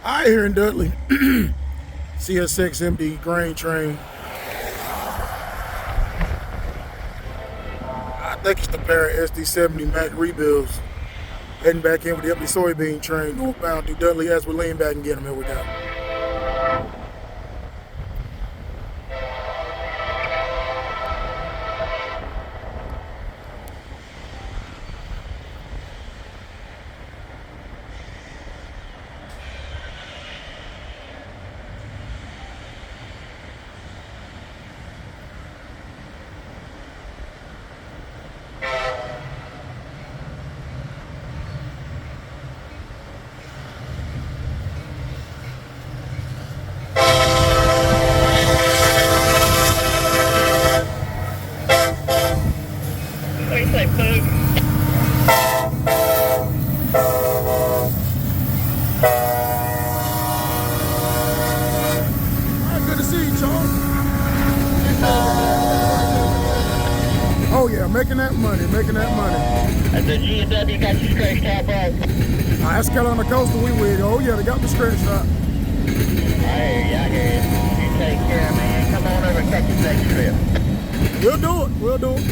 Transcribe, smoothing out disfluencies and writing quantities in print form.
I here in Dudley, CSX MD grain train. I think it's the pair of SD70MAC rebuilds heading back in with the empty soybean train northbound through Dudley as we lean back and get them. Here we go. Good to see you, Charles. Oh yeah, making that money, making that money. And the G&W got you stretched out, bro. That's kind of on the coastal we with. Oh yeah, they got me stretched out. I hear you, I hear you. You take care, man. Come on over and catch your next trip. We'll do it, we'll do it.